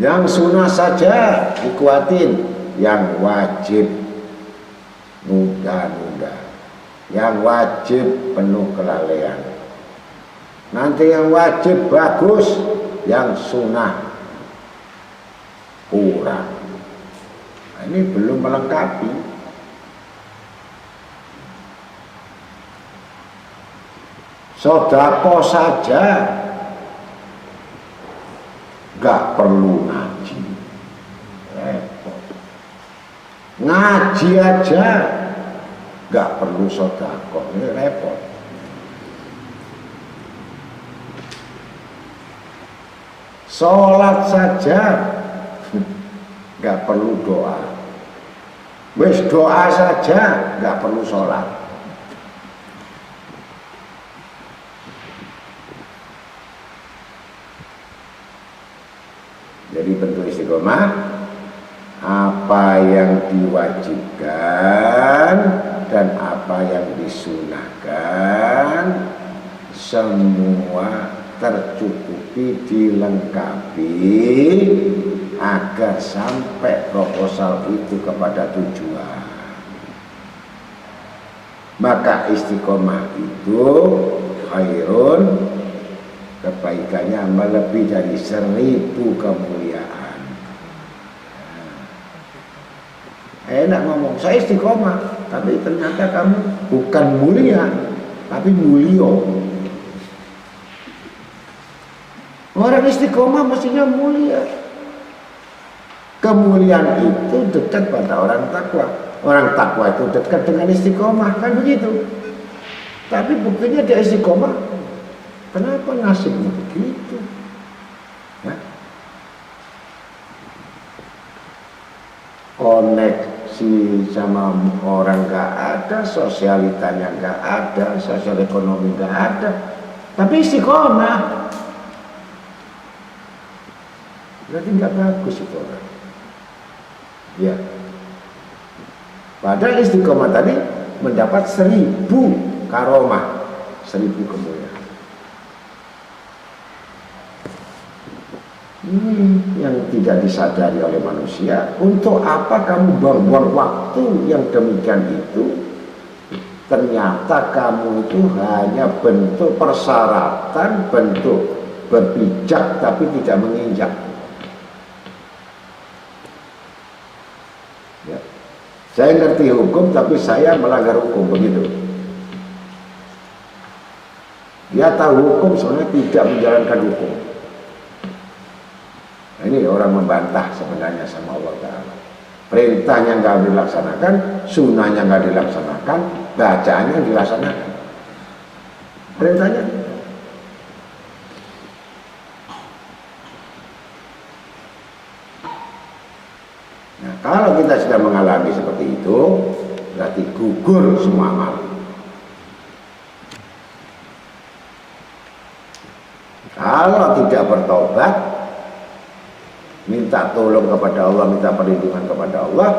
Yang sunnah saja dikuatin, yang wajib nunda-nunda, yang wajib penuh kelalaian. Nanti yang wajib bagus, yang sunnah kurang. Nah, ini belum melengkapi. Sedekah saja gak perlu ngaji, repot. Ngaji aja gak perlu sedekah, ini repot. Sholat saja gak perlu doa, wis doa saja gak perlu sholat. Jadi bentuk istiqomah, apa yang diwajibkan dan apa yang disunahkan semua tercukupi, dilengkapi agar sampai proposal itu kepada tujuan. Maka istiqomah itu khairun, kebaikannya melebihi dari 1000 kemuliaan. Enak ngomong, saya istiqomah, tapi ternyata kamu bukan mulia, tapi mulio. Orang istiqomah mestinya mulia. Kemuliaan itu dekat pada orang takwa. Orang takwa itu dekat dengan istiqomah, kan begitu. Tapi buktinya dia istiqomah, kenapa nasibnya begitu? Ya? Koneksi sama orang gak ada, sosialitanya gak ada, sosial ekonomi gak ada, tapi istiqomah. Berarti gak bagus itu orang. Ya. Padahal istiqomah tadi mendapat 1000 karomah, 1000 kemuliaan. Ini yang tidak disadari oleh manusia. Untuk apa kamu buang-buang waktu yang demikian itu? Ternyata kamu itu hanya bentuk persyaratan, bentuk berpijak tapi tidak menginjak. Ya. Saya ngerti hukum tapi saya melanggar hukum, begitu. Dia tahu hukum sebenarnya tidak menjalankan hukum. Nah, ini orang membantah sebenarnya sama Allah Ta'ala. Perintahnya nggak dilaksanakan, sunnahnya nggak dilaksanakan, bacaannya dilaksanakan. Perintahnya. Nah, kalau kita sudah mengalami seperti itu, berarti gugur semua amal. Kalau tidak bertobat, minta tolong kepada Allah, minta perlindungan kepada Allah,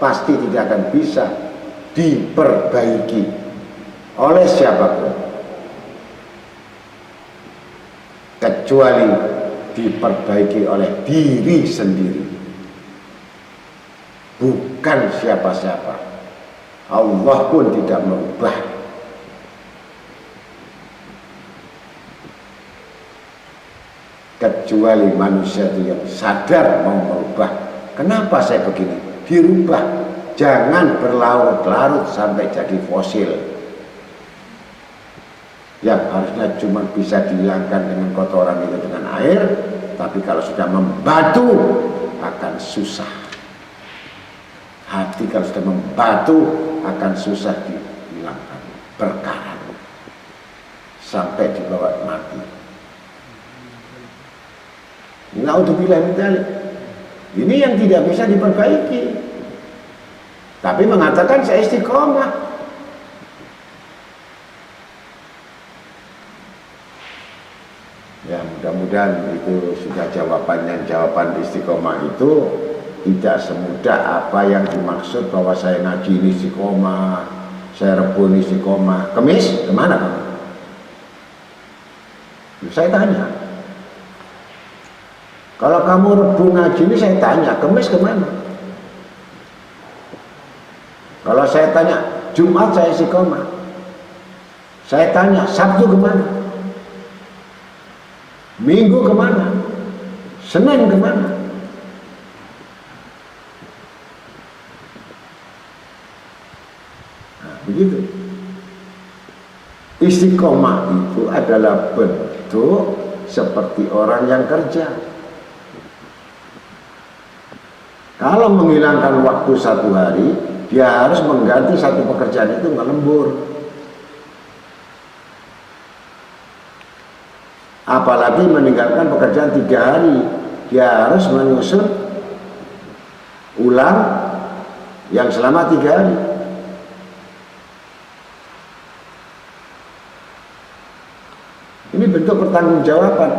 pasti tidak akan bisa diperbaiki oleh siapapun, kecuali diperbaiki oleh diri sendiri, bukan siapa-siapa. Allah pun tidak merubah. Kecuali manusia itu yang sadar mau merubah. Kenapa saya begini? Dirubah. Jangan berlarut-larut sampai jadi fosil yang harusnya cuma bisa dihilangkan dengan kotoran itu dengan air, tapi kalau sudah membatu akan susah. Hati kalau sudah membatu akan susah dihilangkan, berkarat sampai dibawa mati. Naudzubillah min dzalik. Ini yang tidak bisa diperbaiki. Tapi mengatakan saya istiqomah. Ya, mudah-mudahan itu sudah jawabannya. Jawaban istiqomah itu tidak semudah apa yang dimaksud bahwa saya ngaji ini istiqomah, saya rebun istiqomah. Kemis kemana kamu? Saya tanya. Kalau kamu Rebu ngaji ini saya tanya, Kemis kemana? Kalau saya tanya, Jumat saya istiqomah. Saya tanya, Sabtu kemana? Minggu kemana? Senin kemana? Nah, begitu. Istiqomah itu adalah bentuk seperti orang yang kerja. Kalau menghilangkan waktu satu hari, dia harus mengganti satu pekerjaan itu ngelembur. Apalagi meninggalkan pekerjaan 3 hari, dia harus menyusun ulang yang selama 3 hari. Ini bentuk pertanggungjawaban.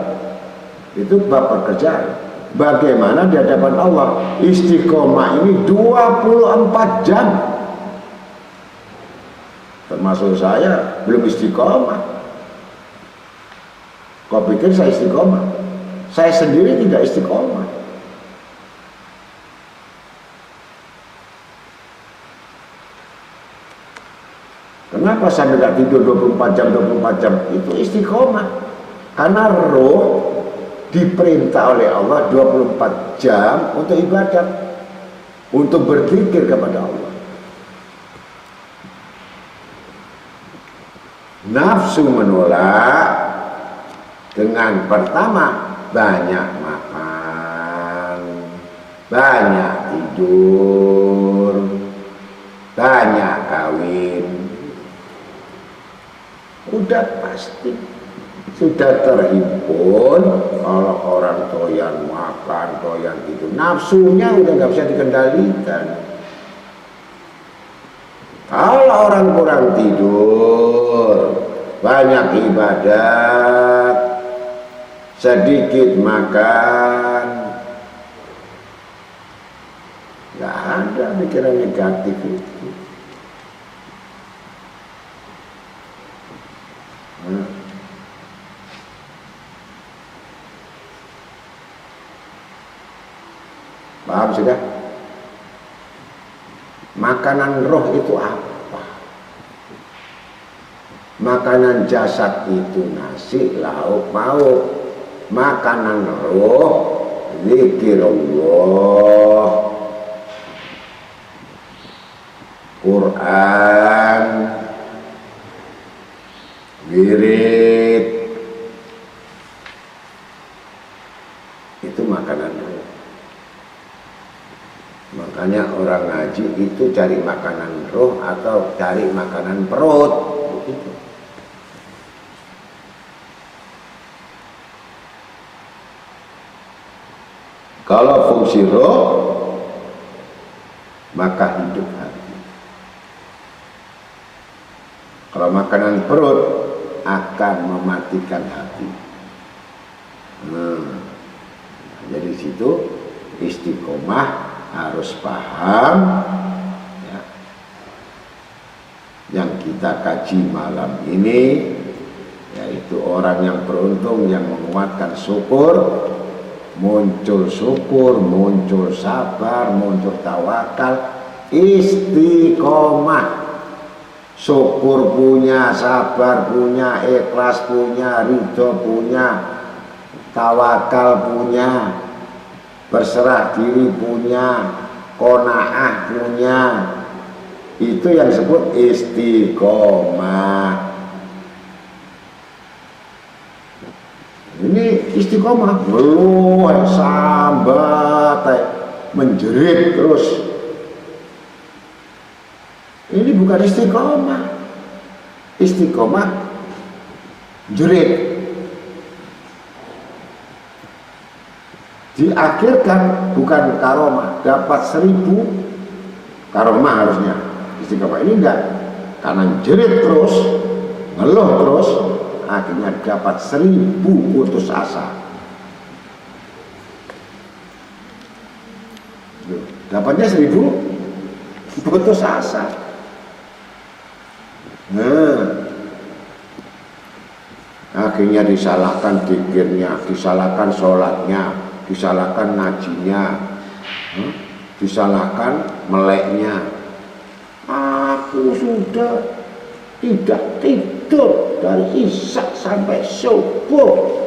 Itu bab pekerjaan. Bagaimana di hadapan Allah istiqomah ini 24 jam. Termasuk saya belum istiqomah. Kau pikir saya istiqomah? Saya sendiri tidak istiqomah. Kenapa saya tidak tidur 24 jam? Itu istiqomah. Karena roh diperintah oleh Allah 24 jam untuk ibadah, untuk berzikir kepada Allah. Nafsu menolak dengan pertama banyak makan, banyak tidur, banyak kawin. Udah pasti sudah terhimpun. Kalau orang doyan makan, doyan itu, nafsunya udah nggak bisa dikendalikan. Kalau orang kurang tidur, banyak ibadat, sedikit makan, nggak ada pikiran negatif itu. Paham sudah? Makanan roh itu apa? Makanan jasad itu nasi, lauk, pauk. Makanan roh, zikirullah, Quran, wirid. Itu makanan roh. Makanya orang ngaji itu cari makanan roh atau cari makanan perut. Begitu. Kalau fungsi roh, maka hidup hati. Kalau makanan perut akan mematikan hati. Jadi situ istiqomah harus paham ya, yang kita kaji malam ini, yaitu orang yang beruntung yang menguatkan syukur, muncul syukur, muncul sabar, muncul tawakal, istiqomah. Syukur punya, sabar punya, ikhlas punya, ridho punya, tawakal punya, berserah diri punya, qanaah punya. Itu yang disebut istiqomah. Ini istiqomah belum sambat menjerit terus. Ini bukan istiqomah. Istiqomah jerit. Diakhirkan bukan karomah, dapat 1000 karomah harusnya. Istiqomah ini enggak, karena jerit terus, ngeluh terus, akhirnya dapat 1000 putus asa. Dapatnya 1000 putus asa. Akhirnya disalahkan zikirnya, disalahkan sholatnya, disalahkan ngajinya, disalahkan meleknya. Aku sudah tidak tidur dari isya sampai subuh,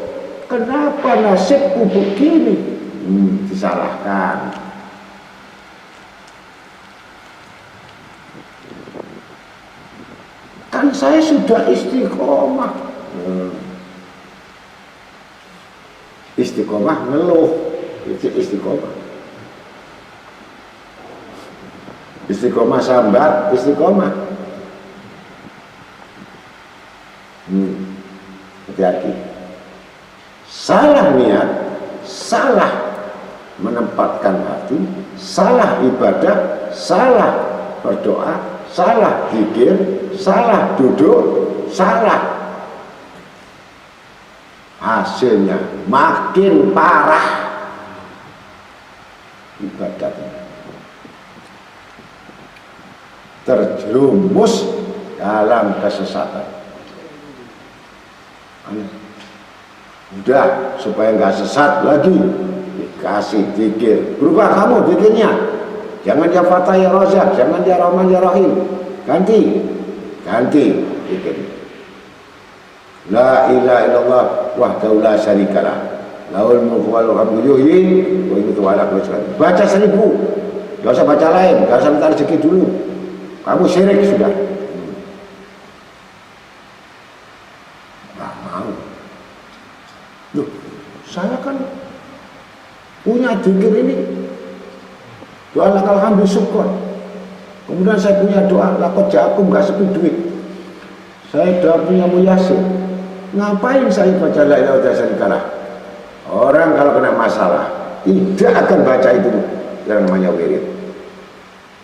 kenapa nasibku begini? Disalahkan. Kan saya sudah istiqomah. Istiqomah ngeluh, istiqomah. Istiqomah sambat, istiqomah. Hati-hati. Salah niat, salah menempatkan hati, salah ibadah, salah berdoa, salah zikir, salah duduk, salah. Hasilnya makin parah ibadahnya. Terjerumus dalam kesesatan. Udah, supaya nggak sesat lagi, dikasih zikir. Berubah kamu zikirnya. Jangan dia Fatah ya Razak, jangan dia Rahman ya Rahim. Ganti zikir. La ilaha illallah wahdahu la syarikalah. Lahul mulku wa lahul hamdu yuhyi wa yumiitu wa ala kulli syai'in. Baca 1000. Enggak usah baca lain, enggak usah minta rezeki dulu. Kamu syirik sudah. Enggak mau. Loh, saya kan punya zikir ini. Doa lakal hamdu syukur. Kemudian saya punya doa laqad ja'akum, enggak sepi duit. Saya doa punya Yasin. Ngapain saya baca la ilaha illallah? Orang kalau kena masalah tidak akan baca itu yang namanya wirid.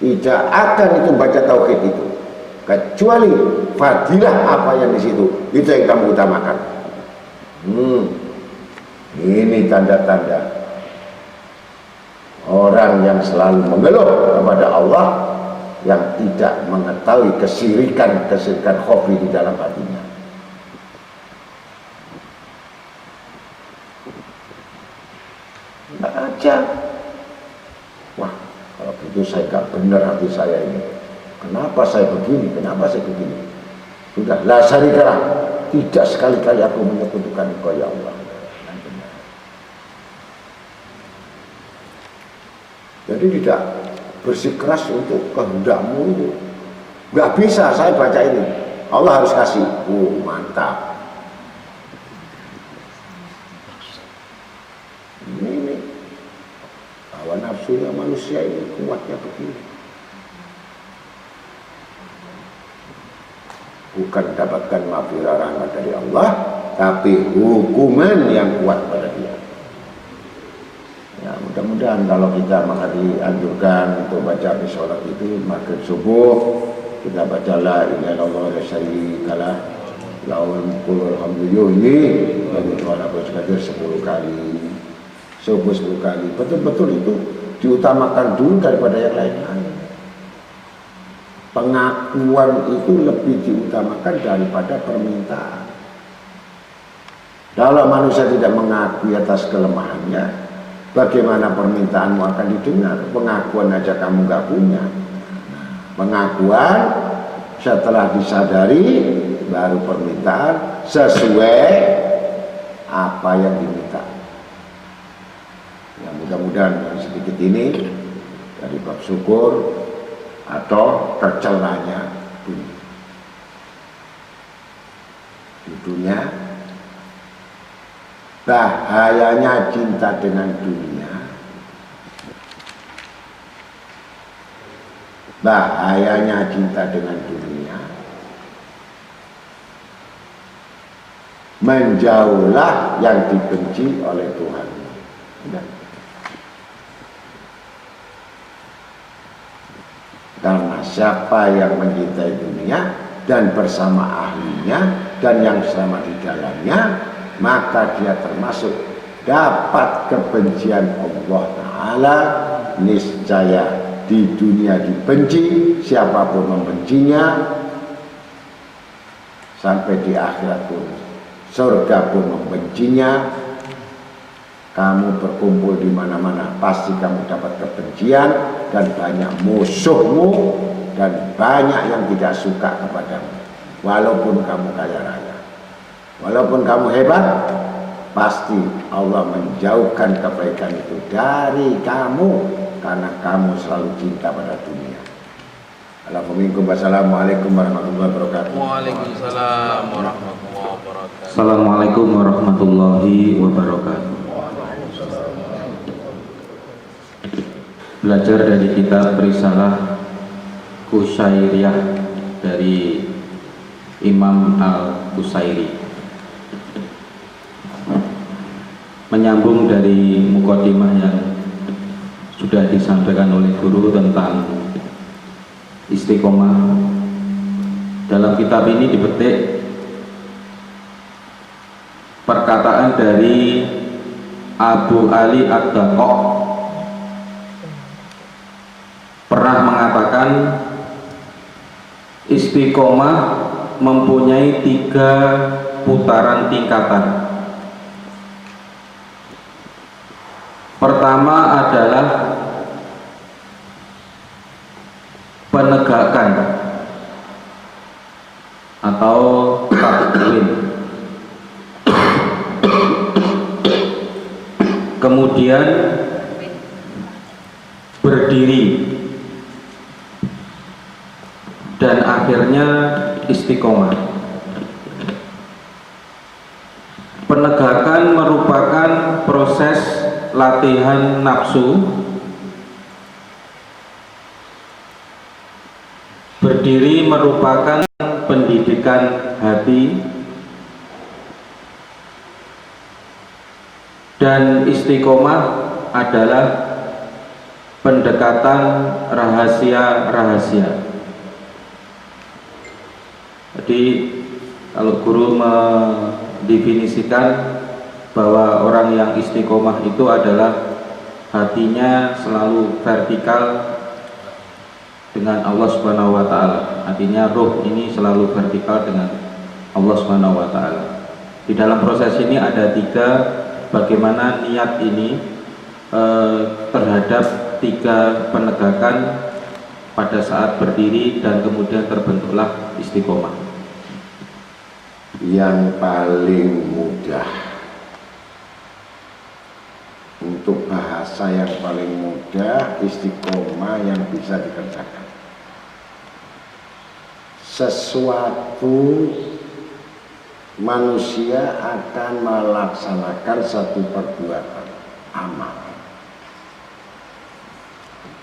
Tidak akan itu baca tauhid itu. Kecuali fadilah apa yang di situ, itu yang kamu utamakan. Ini tanda-tanda orang yang selalu mengeluh kepada Allah, yang tidak mengetahui kesirikan khafi di dalam hatinya. Tidak aja. Wah, kalau begitu saya gak benar hati saya ini. Kenapa saya begini? Kenapa saya begini? Sudah, la syarikalah. Tidak sekali-kali aku menyekutukan Engkau ya Allah. Jadi tidak bersikeras untuk kehendakmu itu. Gak bisa saya baca ini. Allah harus kasih. Mantap. Ini hawa nafsunya manusia ini kuatnya begini. Bukan dapatkan maghfirah rahmat dari Allah, tapi hukuman yang kuat pada dia. Ya, mudah-mudahan kalau kita dianjurkan untuk baca di sholat itu maghrib subuh, kita baca la ilaha illallah wa la syarikalah lahul mulku wa lahul hamdu yuhyi wa yumiitu wa ala kulli syai'in 10 kali. Subuh 10 kali. Betul-betul itu diutamakan dulu daripada yang lain-lain. Pengakuan itu lebih diutamakan daripada permintaan. Kalau manusia tidak mengakui atas kelemahannya, bagaimana permintaanmu akan didengar? Pengakuan aja kamu gak punya. Pengakuan setelah disadari, baru permintaan sesuai apa yang diminta. Ya, mudah-mudahan dari sedikit ini dari bab syukur atau tercelanya dunia, bahayanya cinta dengan dunia, bahayanya cinta dengan dunia, menjauhlah yang dibenci oleh Tuhan. Karena siapa yang mencintai dunia dan bersama ahlinya dan yang selama di dalamnya, maka dia termasuk dapat kebencian Allah Ta'ala. Niscaya di dunia dibenci, siapapun membencinya, sampai di akhirat pun surga pun membencinya. kamu berkumpul di mana-mana, pasti kamu dapat kebencian dan banyak musuhmu dan banyak yang tidak suka kepadamu. Walaupun kamu kaya raya, walaupun kamu hebat, pasti Allah menjauhkan kebaikan itu dari kamu karena kamu selalu cinta pada dunia. Wassalamualaikum warahmatullahi wabarakatuh. Waalaikumsalam warahmatullahi wabarakatuh. Assalamualaikum warahmatullahi wabarakatuh. Belajar dari kitab Risalah Qusyairiyah dari Imam Al-Qusairi, menyambung dari mukadimah yang sudah disampaikan oleh guru tentang istiqomah. Dalam kitab ini dipetik perkataan dari Abu Ali Ad-Daqaq pernah mengatakan istiqomah mempunyai 3 putaran tingkatan. Pertama adalah penegakan atau takwin. Kemudian berdiri, dan akhirnya istiqomah. Penegakan merupakan proses latihan nafsu. Berdiri merupakan pendidikan hati. Dan istiqomah adalah pendekatan rahasia-rahasia. Jadi kalau guru mendefinisikan bahwa orang yang istiqomah itu adalah hatinya selalu vertikal dengan Allah Subhanahu wa taala. Artinya roh ini selalu vertikal dengan Allah Subhanahu wa taala. Di dalam proses ini ada 3, bagaimana niat ini terhadap 3 penegakan pada saat berdiri dan kemudian terbentuklah istiqomah. Yang paling mudah, untuk bahasa yang paling mudah, istiqomah yang bisa dikerjakan. Sesuatu manusia akan melaksanakan satu perbuatan amal,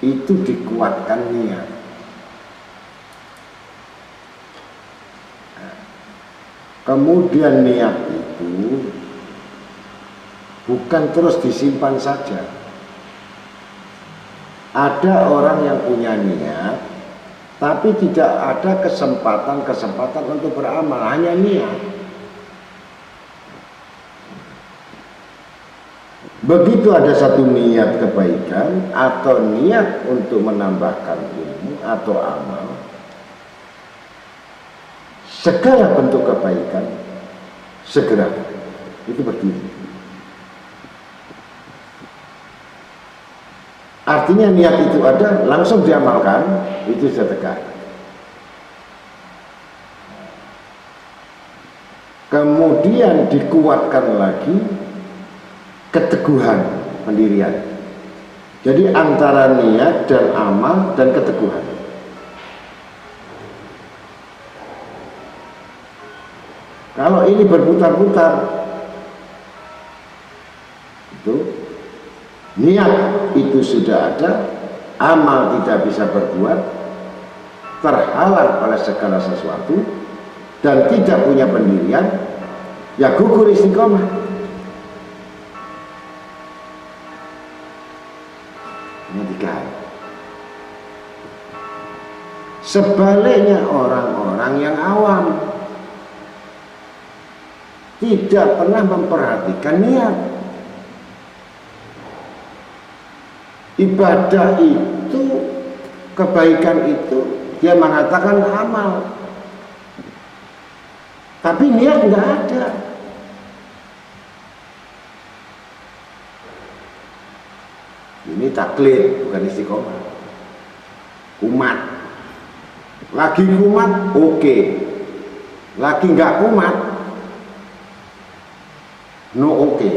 itu dikuatkan niat. Kemudian niat itu bukan terus disimpan saja. Ada orang yang punya niat tapi tidak ada kesempatan untuk beramal, hanya niat. Begitu ada satu niat kebaikan atau niat untuk menambahkan ilmu atau amal, segala bentuk kebaikan segera itu berdiri. Artinya niat itu ada, langsung diamalkan, itu sudah tegak. Kemudian dikuatkan lagi keteguhan pendirian. Jadi antara niat dan amal dan keteguhan. Kalau ini berputar-putar, itu niat itu sudah ada, amal tidak bisa berbuat, terhalang oleh segala sesuatu, dan tidak punya pendirian, ya gugur istiqomah. Ini 3 hal. Sebaliknya orang-orang yang awam tidak pernah memperhatikan niat. Ibadah itu, kebaikan itu, dia mengatakan amal, tapi niat nggak ada. Ini taklid, bukan istiqomah. Kumat. Lagi kumat, oke. Lagi nggak kumat, no oke.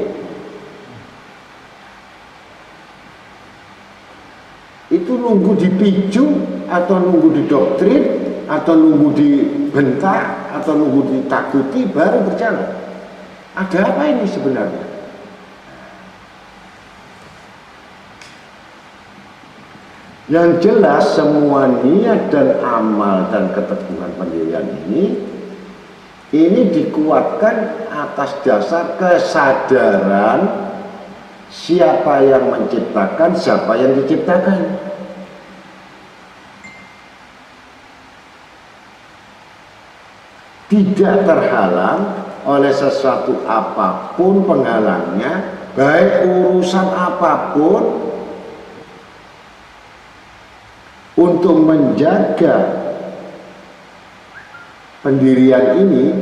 Itu nunggu dipicu, atau nunggu didoktrin, atau nunggu dibentak, atau nunggu ditakuti, baru berjalan. Ada apa ini sebenarnya? Yang jelas semua niat dan amal dan keteguhan pendirian ini dikuatkan atas dasar kesadaran siapa yang menciptakan, siapa yang diciptakan. Tidak terhalang oleh sesuatu apapun penghalangnya, baik urusan apapun, untuk menjaga pendirian ini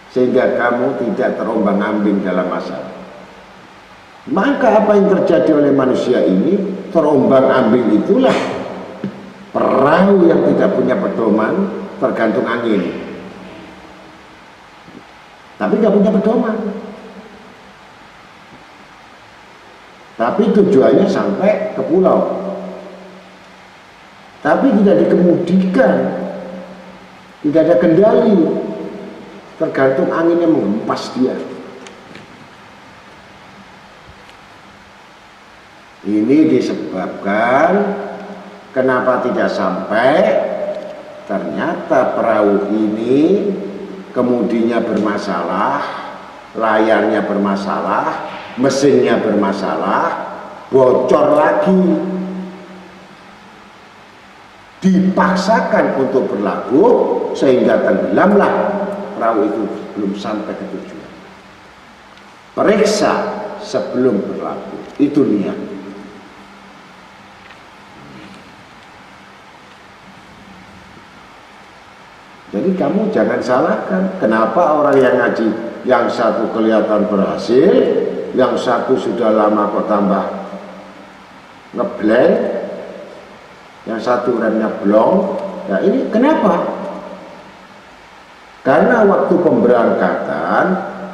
sehingga kamu tidak terombang-ambing dalam masalah. Maka apa yang terjadi oleh manusia ini, terombang-ambing itulah perahu yang tidak punya pedoman, tergantung angin. Tapi nggak punya pedoman. Tapi tujuannya sampai ke pulau. Tapi tidak dikemudikan, tidak ada kendali, tergantung anginnya menghempas dia. Ini disebabkan kenapa tidak sampai, ternyata perahu ini kemudinya bermasalah, layarnya bermasalah, mesinnya bermasalah, bocor lagi. Dipaksakan untuk berlabuh sehingga tenggelamlah perahu itu belum sampai ke tujuan. Periksa sebelum berlabuh, itu niat. Jadi kamu jangan salahkan kenapa orang yang ngaji yang satu kelihatan berhasil, yang satu sudah lama kok tambah ngeblank, yang satu remnya blong. Nah ini kenapa? Karena waktu pemberangkatan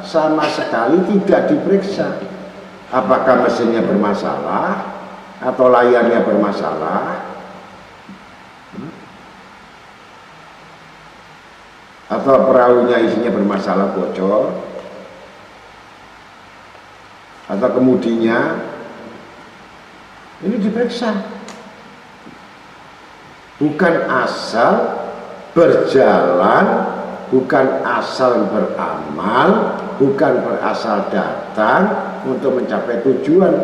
sama sekali tidak diperiksa apakah mesinnya bermasalah atau layarnya bermasalah, atau perahunya isinya bermasalah, bocor, atau kemudinya. Ini diperiksa. Bukan asal berjalan, bukan asal beramal, bukan berasal datang untuk mencapai tujuan.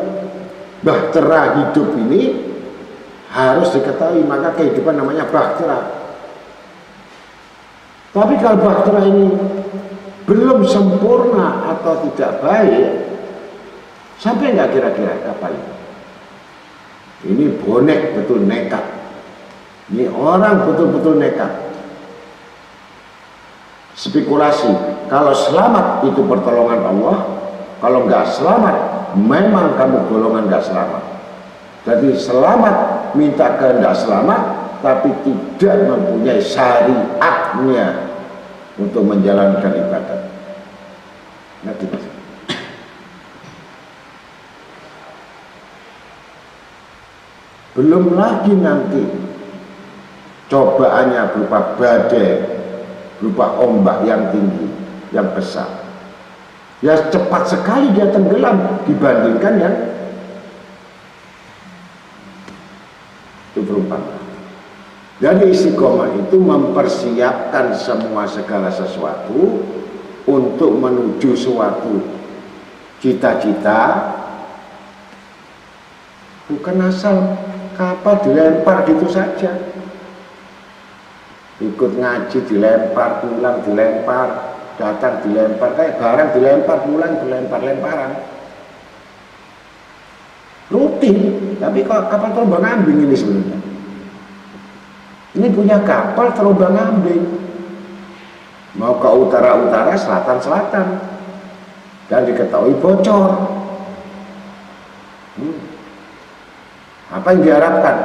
Bahtera hidup ini harus diketahui, maka kehidupan namanya bahtera. Tapi kalau bahtera ini belum sempurna atau tidak baik, sampai nggak kira-kira kapal ini? Ini bonek betul nekat. Ini orang betul-betul nekat. Spekulasi, kalau selamat itu pertolongan Allah, kalau nggak selamat, memang kamu golongan nggak selamat. Jadi selamat minta kehendak selamat, tapi tidak mempunyai syariatnya untuk menjalankan ibadat. Nanti mas. Belum lagi nanti cobaannya berupa badai, berupa ombak yang tinggi, yang besar. Ya cepat sekali dia tenggelam dibandingkan yang itu perumpamaan. Jadi istiqomah itu mempersiapkan semua segala sesuatu untuk menuju suatu cita-cita, bukan asal kapal dilempar gitu saja. Ikut ngaji dilempar, pulang dilempar, datang dilempar, kayak barang dilempar, pulang dilempar-lemparan. Rutin, tapi kok kapal terombang-ambing ini sebenarnya. Ini punya kapal terombang-ambing. Mau ke utara-utara, selatan-selatan. Dan diketahui bocor. Apa yang diharapkan?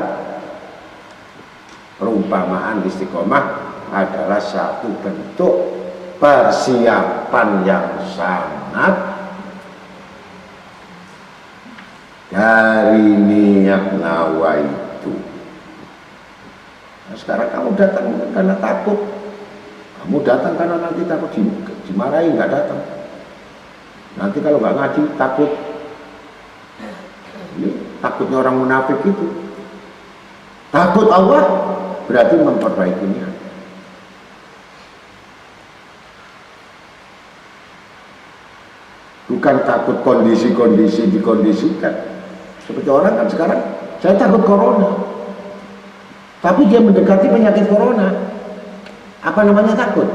Perumpamaan istiqomah adalah satu bentuk persiapan yang sangat dari niat nawaitu. Nah, sekarang kamu datang karena takut, kamu datang karena nanti takut dimarahi, nggak datang. Nanti kalau nggak ngaji takut. Ini takutnya orang munafik itu. Takut Allah berarti memperbaiki niat. Bukan takut kondisi-kondisi dikondisikan. Seperti orang kan sekarang, saya takut corona. Tapi dia mendekati penyakit corona. Apa namanya takut?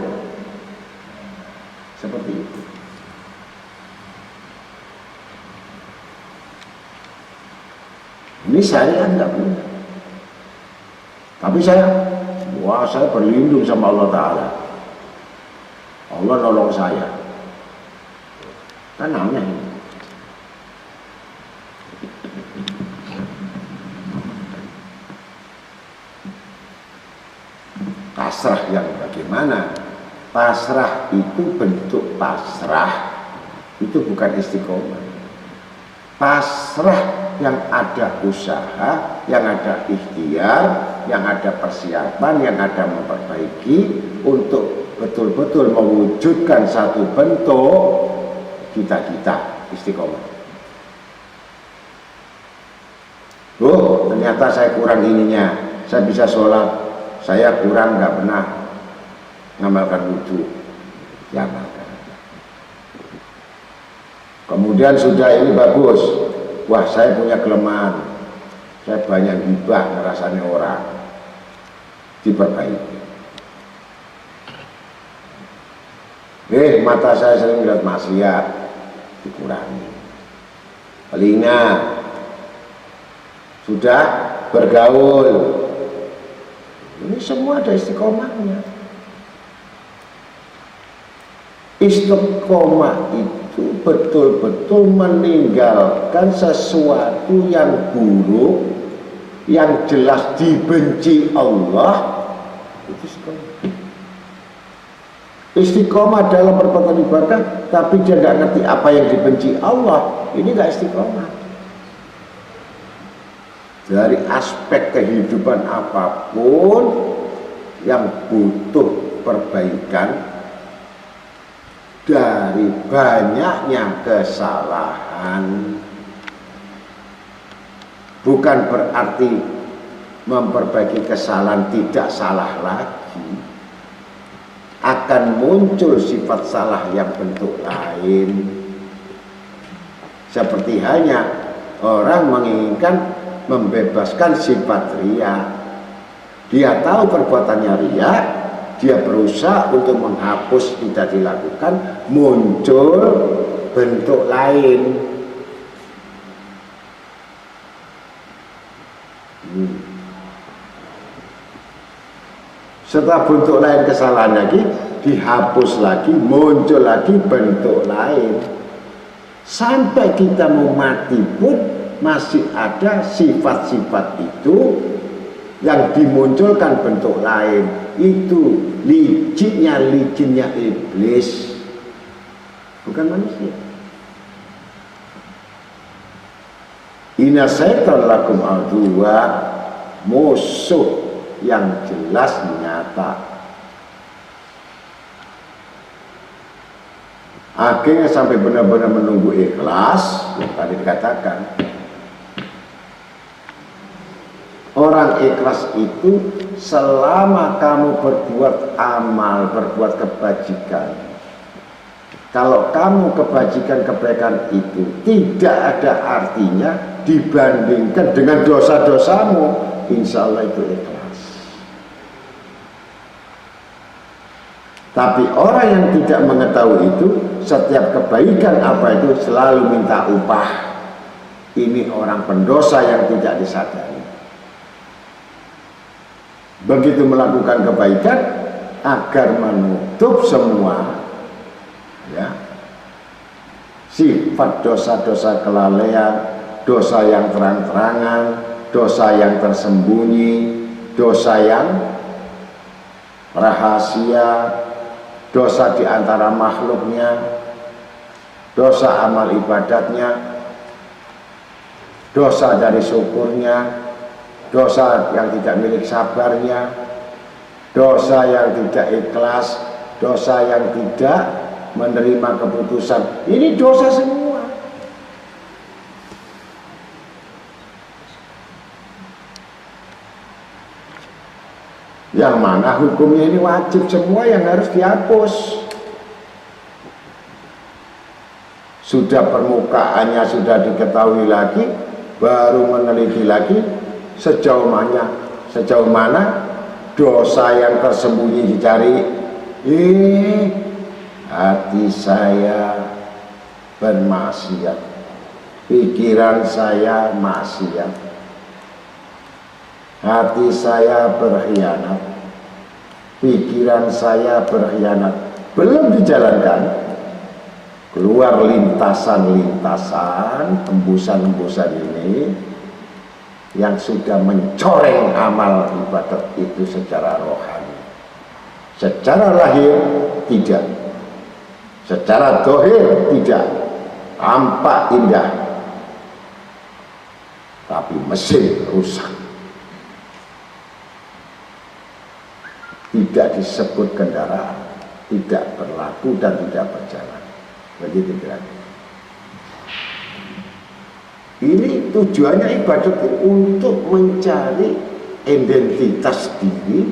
Seperti itu. Ini syariat nggak punya. Tapi saya berlindung sama Allah Ta'ala. Allah nolong saya. Kan aneh. Pasrah yang bagaimana? Pasrah itu bentuk pasrah. Itu bukan istiqomah. Pasrah yang ada usaha, yang ada ikhtiar, yang ada persiapan, yang ada memperbaiki untuk betul-betul mewujudkan satu bentuk cita-cita istiqomah. Oh, ternyata saya kurang ininya. Saya bisa sholat, saya kurang nggak pernah ngamalkan wudhu. Diamalkan. Kemudian sudah ini bagus. Wah, saya punya kelemahan, saya banyak gibah ngerasanya orang, diperbaiki. Mata saya sering melihat maksiat, dikurangi. Telinga sudah bergaul, ini semua ada istiqomahnya. Istiqomah itu betul-betul meninggalkan sesuatu yang buruk, yang jelas dibenci Allah. Itu istiqomah. Istiqomah dalam perbuatan ibadah, tapi dia tidak ngerti apa yang dibenci Allah. Ini nggak istiqomah. Dari aspek kehidupan apapun yang butuh perbaikan, dari banyaknya kesalahan, bukan berarti memperbaiki kesalahan tidak salah lagi. Akan muncul sifat salah yang bentuk lain. Seperti hanya orang menginginkan membebaskan sifat riya. Dia tahu perbuatannya riya, dia berusaha untuk menghapus, tidak dilakukan, muncul bentuk lain. Setelah bentuk lain kesalahan lagi, dihapus lagi, muncul lagi bentuk lain. Sampai kita mau mati pun masih ada sifat-sifat itu yang dimunculkan bentuk lain. Itu licinnya iblis, bukan manusia. Inna syaitan lakum aduwa, musuh yang jelas nyata. Akhirnya sampai benar-benar menunggu ikhlas, yang tadi dikatakan. Orang ikhlas itu selama kamu berbuat amal, berbuat kebajikan. Kalau kamu kebajikan kebaikan itu tidak ada artinya dibandingkan dengan dosa-dosamu, insya Allah itu ikhlas. Tapi orang yang tidak mengetahui itu, setiap kebaikan apa itu selalu minta upah. Ini orang pendosa yang tidak disadari. Begitu melakukan kebaikan agar menutup semua sifat dosa-dosa kelalaian, dosa yang terang-terangan, dosa yang tersembunyi, dosa yang rahasia, dosa di antara makhluknya, dosa amal ibadatnya, dosa dari syukurnya, dosa yang tidak milik sabarnya, dosa yang tidak ikhlas, dosa yang tidak menerima keputusan. Ini dosa semua. Yang mana hukumnya ini wajib semua, yang harus dihapus. Sudah permukaannya sudah diketahui lagi, baru meneliti lagi sejauh mana dosa yang tersembunyi dicari. Hati saya bermaksiat, pikiran saya maksiat, hati saya berkhianat, pikiran saya berkhianat, belum dijalankan. Keluar lintasan-lintasan, embusan-embusan ini yang sudah mencoreng amal ibadat itu secara rohani. Secara lahir tidak, secara dohir tidak, tampak indah, tapi mesin rusak. Tidak disebut kendaraan, tidak berlaku dan tidak berjalan. Begitu kira-kira. Ini tujuannya ibadat untuk mencari identitas diri,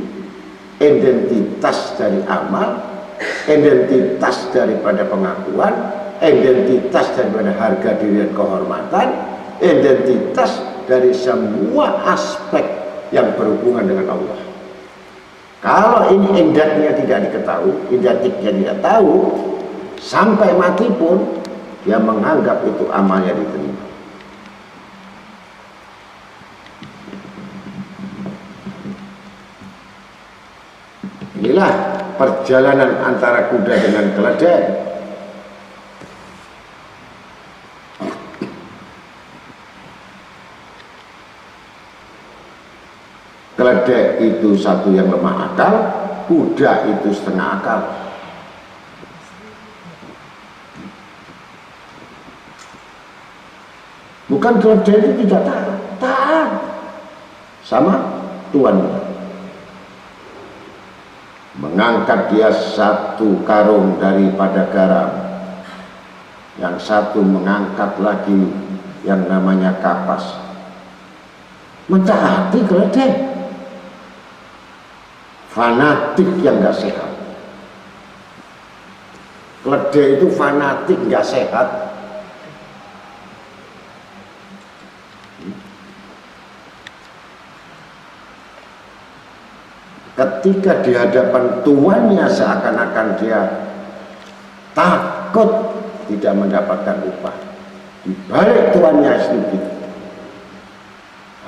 identitas dari amal, identitas daripada pengakuan, identitas daripada harga diri dan kehormatan, identitas dari semua aspek yang berhubungan dengan Allah. Kalau ini indatnya tidak diketahui, indatiknya tidak tahu, sampai mati pun dia menganggap itu amalnya diterima. Inilah perjalanan antara kuda dengan keledai. Keledai itu satu yang lemah akal, kuda itu setengah akal. Bukan keledai itu tidak taat sama tuannya. Mengangkat dia satu karung daripada garam, yang satu mengangkat lagi yang namanya kapas. Mentaati keledai, fanatik yang gak sehat. Keledai itu fanatik gak sehat. Ketika di hadapan tuannya seakan-akan dia takut tidak mendapatkan upah. Di balik tuannya sedikit,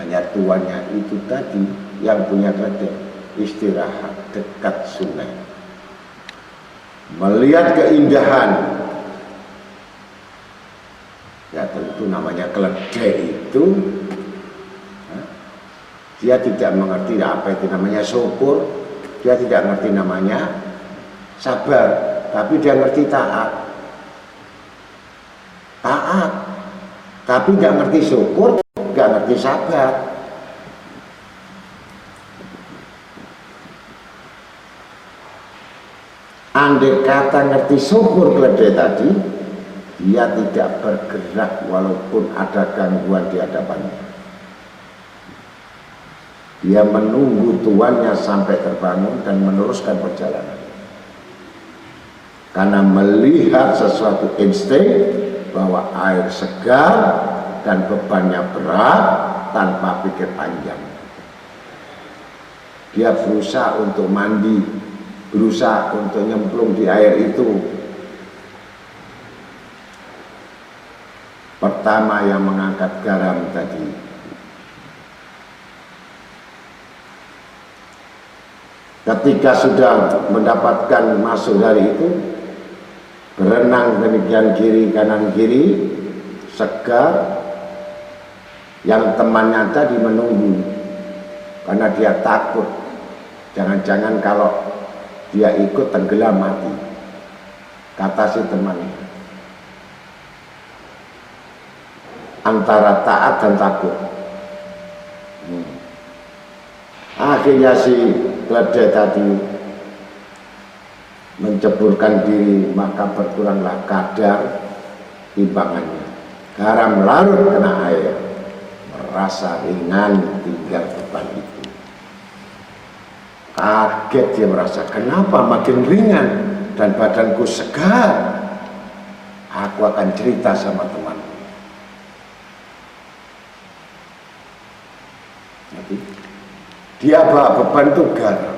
hanya tuannya itu tadi yang punya keledai istirahat dekat sungai, melihat keindahan. Ya tentu namanya keledai itu, dia tidak mengerti apa itu namanya syukur, dia tidak mengerti namanya sabar, tapi dia ngerti taat. Taat, tapi nggak ngerti syukur, nggak ngerti sabar. Andai kata ngerti syukur keledai tadi, dia tidak bergerak walaupun ada gangguan di hadapannya. Dia menunggu tuannya sampai terbangun dan meneruskan perjalanan. Karena melihat sesuatu insting bahwa air segar dan bebannya berat tanpa pikir panjang. Dia berusaha untuk mandi, berusaha untuk nyemplung di air itu. Pertama yang mengangkat garam tadi, ketika sudah mendapatkan masuk dari itu, berenang demikian kiri kanan kiri, segar, Yang temannya tadi menunggu karena dia takut jangan-jangan kalau dia ikut tenggelam mati. Kata si temannya, antara taat dan takut. Akhirnya si keledai tadi menceburkan diri, maka berkuranglah kadar timbangannya. Garam larut kena air, merasa ringan tinggal beban itu. Kaget dia merasa, kenapa makin ringan dan badanku segar. Aku akan cerita sama temanku. Jadi dia bawa beban itu garam.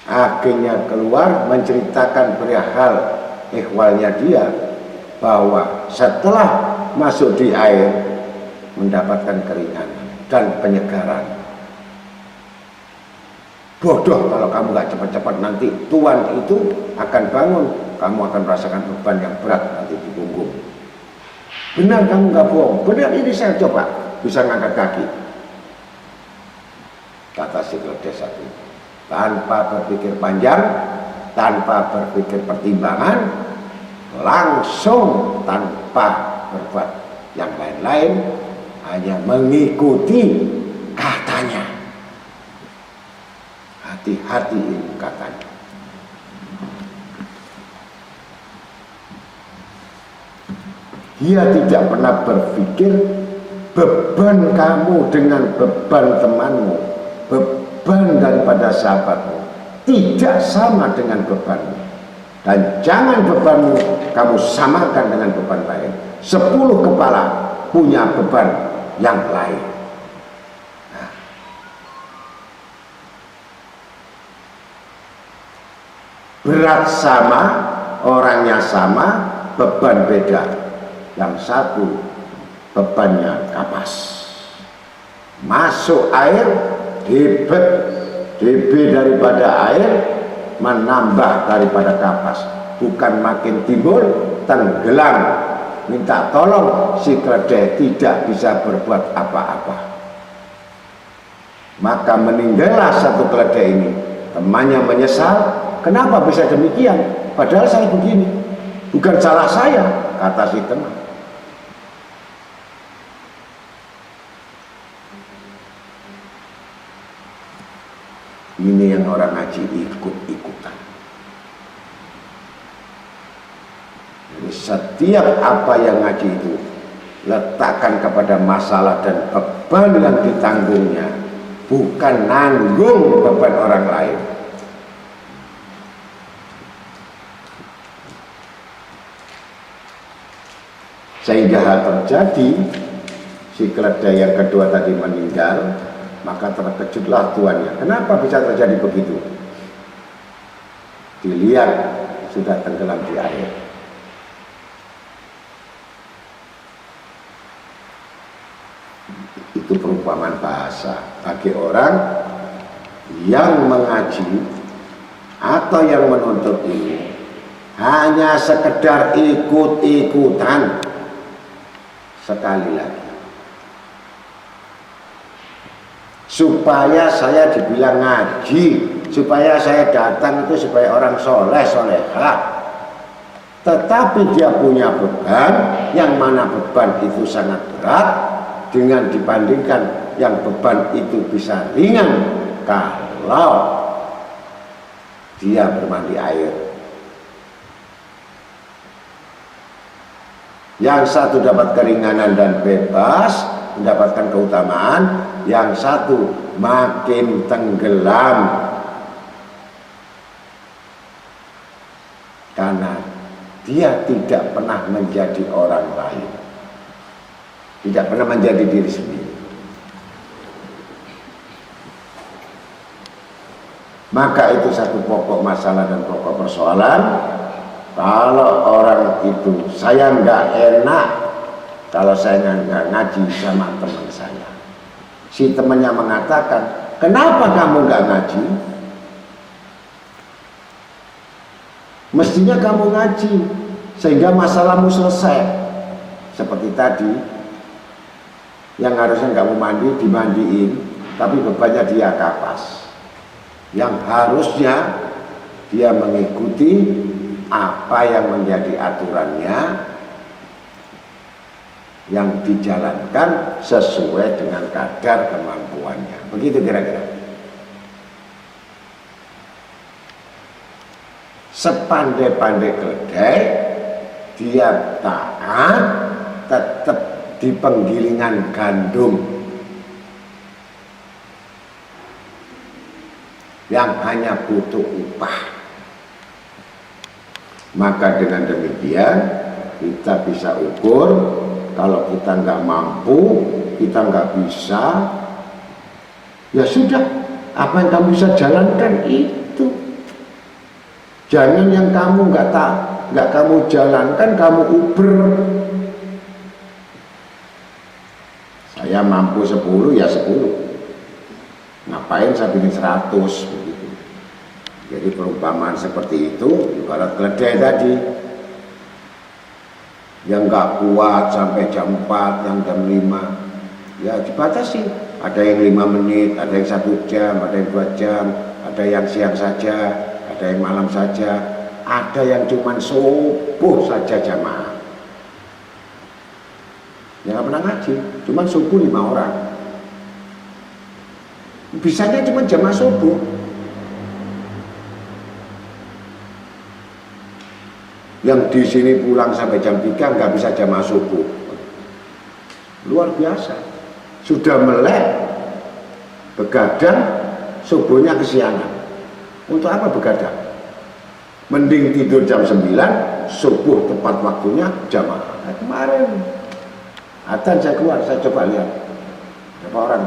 Akhirnya keluar menceritakan perihal ikhwalnya dia, bahwa setelah masuk di air mendapatkan keringanan dan penyegaran. Bodoh kalau kamu gak cepat-cepat, nanti Tuhan itu akan bangun, kamu akan merasakan beban yang berat nanti di punggung. Benar kamu gak bohong, benar ini saya coba bisa ngangkat kaki. Kata si keledai satu, tanpa berpikir panjang, tanpa berpikir pertimbangan, langsung tanpa berbuat yang lain-lain, hanya mengikuti katanya. Hati-hati ini katanya. Dia tidak pernah berpikir beban kamu dengan beban temanmu, beban daripada sahabatmu tidak sama dengan bebanmu. Dan jangan bebanmu kamu samakan dengan beban lain. 10 kepala punya beban yang lain. Nah. Berat sama, orangnya sama, beban beda. Yang satu bebannya kapas, masuk air, db daripada air menambah daripada kapas, bukan makin timbul, tenggelam. Minta tolong, si keledai tidak bisa berbuat apa-apa. Maka meninggallah satu keledai ini. Temannya menyesal, kenapa bisa demikian, padahal saya begini, bukan salah saya, kata si teman. Ini yang orang ngaji ikut-ikutan. Jadi setiap apa yang ngaji itu letakkan kepada masalah dan beban yang ditanggungnya, bukan nanggung beban orang lain. Sehingga hal terjadi, si keledai yang kedua tadi meninggal, maka terkejutlah tuannya. Kenapa bisa terjadi begitu? Dilihat sudah tenggelam di air. Itu perumpamaan bahasa bagi orang yang mengaji atau yang menuntut ilmu hanya sekedar ikut-ikutan. Sekali lagi, supaya saya dibilang ngaji, supaya saya datang itu supaya orang soleh solehah. Tetapi dia punya beban, yang mana beban itu sangat berat dengan dibandingkan yang beban itu bisa ringan kalau dia bermandi air. Yang satu dapat keringanan dan bebas, mendapatkan keutamaan, yang satu makin tenggelam karena dia tidak pernah menjadi orang lain, tidak pernah menjadi diri sendiri. Maka itu satu pokok masalah dan pokok persoalan. Kalau orang itu, saya nggak enak kalau saya nggak ngaji sama teman saya. Si temannya mengatakan, kenapa kamu nggak ngaji? Mestinya kamu ngaji sehingga masalahmu selesai. seperti tadi, yang harusnya nggak mau mandi dimandiin, tapi bebannya dia kapas. Yang harusnya dia mengikuti apa yang menjadi aturannya, yang dijalankan sesuai dengan kadar kemampuannya. Begitu kira-kira. Sepandai-pandai keledai, dia taat tetap di penggilingan gandum yang hanya butuh upah. Maka dengan demikian kita bisa ukur, kalau kita nggak mampu, kita nggak bisa, ya sudah, apa yang kamu bisa jalankan itu. Jangan yang kamu nggak kamu jalankan, kamu uber. Saya mampu 10 ya 10. Ngapain saya bikin 100 begitu. Jadi perumpamaan seperti itu ibarat keledai tadi, yang nggak kuat sampai jam 4, yang jam 5, ya dibatasi. Ada yang 5 menit, ada yang 1 jam, ada yang 2 jam, ada yang siang saja, ada yang malam saja, ada yang cuma subuh saja jamaah. Yang nggak pernah ngaji, cuma subuh 5 orang. Bisanya cuma jamaah subuh. Yang di sini pulang sampai jam 3 nggak bisa jamaah subuh. Luar biasa. Sudah melek, begadang, subuhnya kesiangan. Untuk apa begadang? Mending tidur jam 9, subuh tepat waktunya jamaah. Nah, kemarin adzan saya keluar, saya coba lihat berapa orang.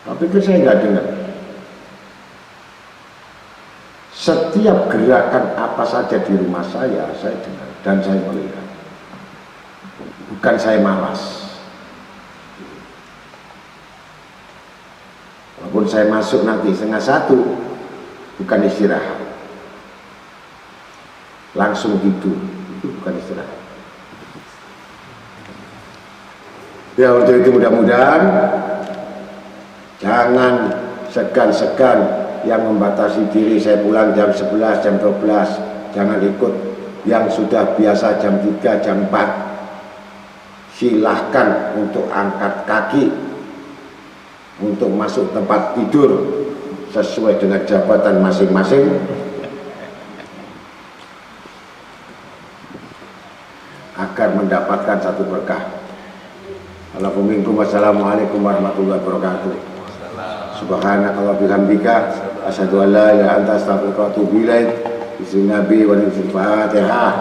Tapi itu saya nggak dengar. Setiap gerakan apa saja di rumah saya dengar dan saya melihat. Bukan saya malas. Walaupun saya masuk nanti 12:30, bukan istirahat, langsung tidur, itu bukan istirahat. Ya, untuk itu mudah-mudahan jangan segan-segan yang membatasi diri, saya pulang jam 11, jam 12, jangan ikut yang sudah biasa jam 3, jam 4. Silahkan untuk angkat kaki, untuk masuk tempat tidur sesuai dengan jabatan masing-masing. Agar mendapatkan satu berkah. Assalamualaikum warahmatullahi wabarakatuh. Subhanakallah bihamdika asyhadu an la ilaha illa anta astaghfiruka wa atubu ilaik. Bismillahirrahmanirrahim. Fatihah.